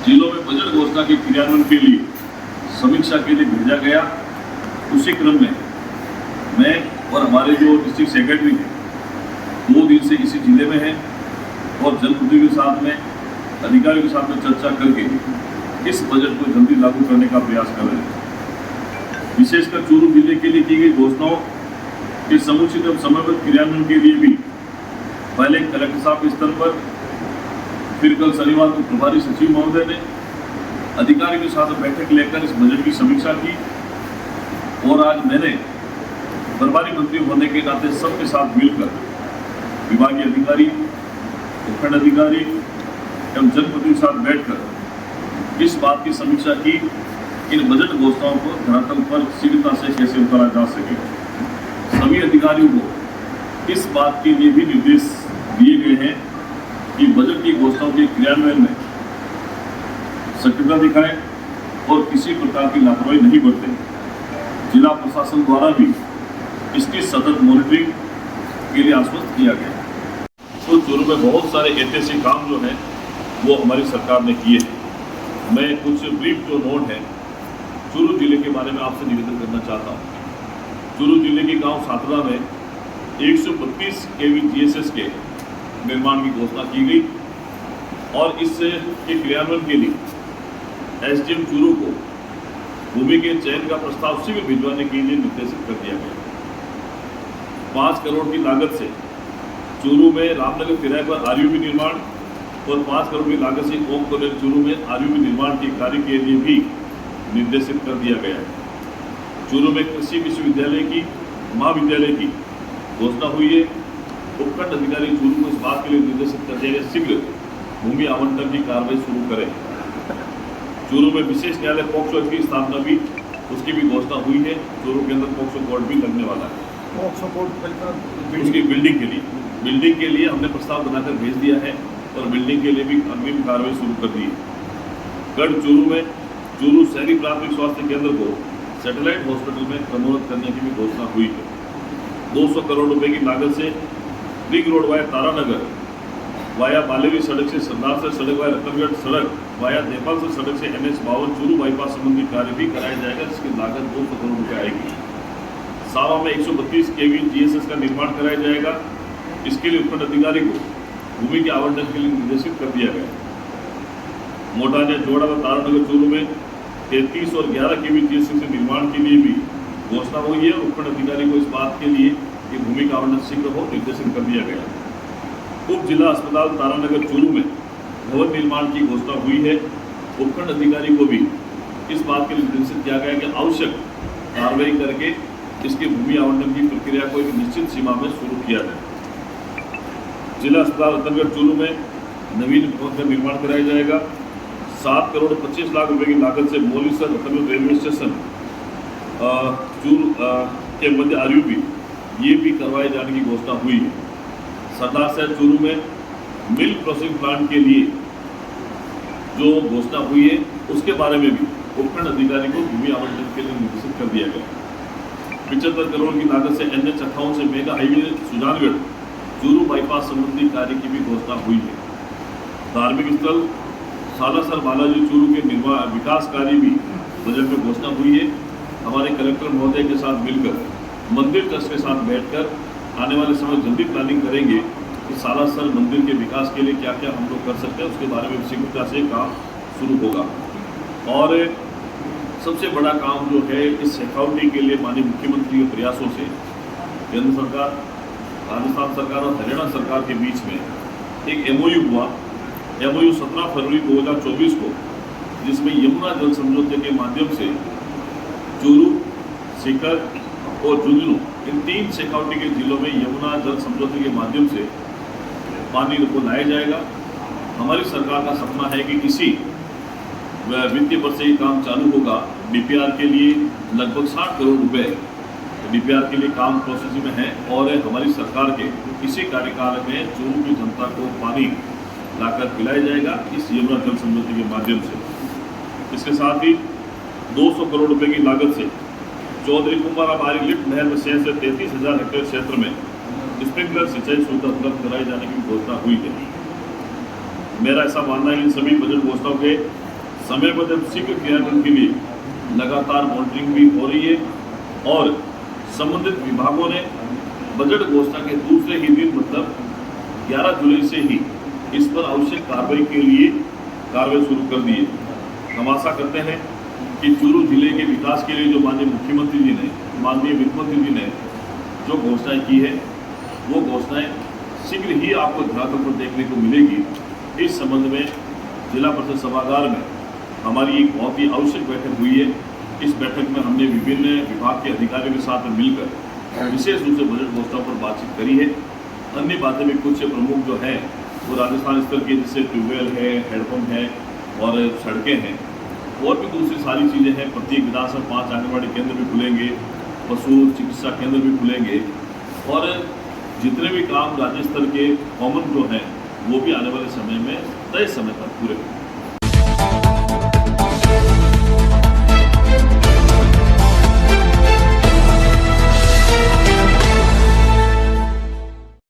जिलों में बजट घोषणा के क्रियान्वयन के लिए समीक्षा के लिए भेजा गया। उसी क्रम में मैं और हमारे जो डिस्ट्रिक्ट सेक्रेटरी हैं 2 दिन से इसी जिले में हैं और जनप्रतिनिधियों के साथ में, अधिकारियों के साथ में चर्चा करके इस बजट को जल्दी लागू करने का प्रयास कर रहे हैं। विशेषकर चूरू जिले के लिए की गई घोषणाओं के समुचित एवं समयबद्ध क्रियान्वयन के लिए भी पहले कलेक्टर साहब के स्तर पर, फिर कल शनिवार को प्रभारी सचिव महोदय ने अधिकारियों के साथ बैठक लेकर इस बजट की समीक्षा की और आज मैंने प्रभारी मंत्री होने के नाते सबके साथ मिलकर विभागीय अधिकारी, उपखंड अधिकारी एवं जनप्रतिनिधियों के साथ बैठकर इस बात की समीक्षा की कि इन बजट घोषणाओं को धरातल पर शीघ्रता से कैसे उतारा जा सके। सभी अधिकारियों को इस बात के लिए भी निर्देश दिए गए हैं कि बजट की घोषणाओं के क्रियान्वयन में सक्रियता दिखाएं और किसी प्रकार की लापरवाही नहीं बरतें। जिला प्रशासन द्वारा भी इसकी सतत मॉनिटरिंग के लिए आश्वस्त किया गया। तो चूरू में बहुत सारे ऐतिहासिक काम जो हैं वो हमारी सरकार ने किए हैं। मैं कुछ ब्रीफ जो नोट है चूरू जिले के बारे में आपसे निवेदन करना चाहता हूँ। चूरू जिले के गांव सातरा में 132 केवी GSS के निर्माण की घोषणा की गई और इससे के क्रियान्वयन के लिए SDM चूरू को भूमि के चयन का प्रस्ताव शीघ्र भिजवाने के लिए निर्देशित कर दिया गया। 5 करोड़ की लागत से चूरू में रामनगर किराए पर RUB निर्माण और 5 करोड़ की लागत से ओम कॉलेज चूरू में RUB निर्माण के कार्य के लिए भी निर्देशित कर दिया गया है। चूरू में कृषि विश्वविद्यालय की महाविद्यालय की घोषणा हुई है। उपखंड अधिकारी चूरू को इस बात के लिए निर्देशित कर दिया गया शीघ्र भूमि आवंटन की कार्रवाई शुरू करें। चूरू में विशेष न्यायालय पॉक्सो की स्थापना भी उसकी भी घोषणा हुई है। चूरू के अंदर पॉक्सो कोर्ट भी लगने वाला है। पॉक्सो कोर्ट उसकी बिल्डिंग के लिए हमने प्रस्ताव बनाकर भेज दिया है और बिल्डिंग के लिए भी अग्रिम कार्रवाई शुरू कर दी है। गढ़ चूरू में चूरू शहरी प्राथमिक स्वास्थ्य केंद्र को सैटेलाइट हॉस्पिटल में क्रमोन्नत करने की भी घोषणा हुई है। 200 करोड़ रुपए की लागत से ring road via Taranagar via Balevi सड़क से सरदार से सड़क वाया रतनगढ़ सड़क वाया नेपाल से सड़क से NH52 चूरू बाईपास संबंधी कार्य भी कराया जाएगा, जिसकी लागत 200 करोड़ रुपए आएगी। सावा में 132 केवी GSS का निर्माण कराया जाएगा। इसके लिए उपखंड अधिकारी को भूमि के आवंटन के लिए निर्देशित कर दिया गया। मोटानिया जोड़ा व तारानगर चूरू में 33 और 11 केवी GSS के निर्माण के लिए भी घोषणा हुई है। उपखंड अधिकारी को इस बात के लिए कि भूमि का आवंटन शीघ्र हो निर्देशित कर दिया गया। उप जिला अस्पताल तारानगर चूरू में भवन निर्माण की घोषणा हुई है। उपखंड अधिकारी को भी इस बात के लिए निर्देशित किया गया कि आवश्यक कार्रवाई करके इसकी भूमि आवंटन की प्रक्रिया को एक निश्चित सीमा में शुरू किया जाए। जिला अस्पताल रतनगढ़ चूरू में नवीन भवन का निर्माण कराया जाएगा। 7 करोड़ 25 लाख रुपए की लागत से मोलीसर रतनगढ़ रेलवे स्टेशन चूरू के मध्य RUB ये भी करवाए जाने की घोषणा हुई है। सरदार शहर चूरू में मिल्क प्रोसेसिंग प्लांट के लिए जो घोषणा हुई है उसके बारे में भी उपखंड अधिकारी को भूमि आवंटन के लिए निर्देशित कर दिया गया। 75 करोड़ की लागत से NH58 से mega highway Sujangarh Churu bypass संबंधी कार्य की भी घोषणा हुई है। धार्मिक स्थल सालासर बालाजी चूरू के निर्माण विकास कार्य भी बजट में घोषणा हुई है। हमारे कलेक्टर महोदय के साथ मिलकर मंदिर ट्रस्ट के साथ बैठकर आने वाले समय जल्दी प्लानिंग करेंगे कि सालासर मंदिर के विकास के लिए क्या क्या हम लोग कर सकते हैं, उसके बारे में शीघ्रता से काम शुरू होगा। और सबसे बड़ा काम जो है इस सिक्योरिटी के लिए माननीय मुख्यमंत्री के प्रयासों से केंद्र सरकार, राजस्थान सरकार और हरियाणा सरकार के बीच में एक MOU हुआ। MOU 17 फरवरी 2024 को, जिसमें यमुना जल समझौते के माध्यम से चूरू, सीकर और झुंझुनू इन 3 सिक्योरिटी के जिलों में यमुना जल समझौते के माध्यम से पानी को लाया जाएगा। हमारी सरकार का सपना है कि इसी वित्तीय वर्ष से ये काम चालू होगा। DPR के लिए लगभग 60 करोड़ रुपए DPR के लिए काम प्रोसेसिंग में है और हमारी सरकार के इसी कार्यकाल में चूरू की जनता को पानी लाकर पिलाया जाएगा इस यमुना जल समझौते के माध्यम से। इसके साथ ही 200 करोड़ रुपए की लागत से चौधरी कुमाराबारी लिफ्ट नहर में से 33,000 हेक्टेयर क्षेत्र में स्प्रिंकलर सिंचाई सुविधा उपलब्ध कराए जाने की घोषणा हुई है। मेरा ऐसा मानना है कि इन सभी बजट घोषणाओं के समयबद्ध शीघ्र क्रियान्वयन के लिए लगातार मॉनिटरिंग भी हो रही है और संबंधित विभागों ने बजट घोषणा के दूसरे ही दिन मतलब 11 जुलाई से ही इस पर आवश्यक कार्रवाई के लिए कार्रवाई शुरू कर दी है। हम आशा करते हैं कि चूरू जिले के विकास के लिए जो माननीय मुख्यमंत्री जी ने, माननीय वित्त मंत्री जी ने जो घोषणाएं की है वो घोषणाएं शीघ्र ही आपको धरातल पर देखने को मिलेगी। इस संबंध में जिला परिषद सभागार में हमारी एक बहुत ही आवश्यक बैठक हुई है। इस बैठक में हमने विभिन्न विभाग के अधिकारियों के साथ मिलकर विशेष रूप से बजट घोषणा पर बातचीत करी है। अन्य बातें भी कुछ प्रमुख जो है वो राजस्थान स्तर के, जैसे ट्यूबवेल है, हैंडपम्प है और सड़कें हैं और भी दूसरी सारी चीज़ें हैं। प्रत्येक विधानसभा 5 आंगनबाड़ी केंद्र भी खुलेंगे, पशु चिकित्सा केंद्र भी खुलेंगे और जितने भी काम राज्य स्तर के कॉमन जो हैं वो भी आने वाले समय में तय समय तक पूरे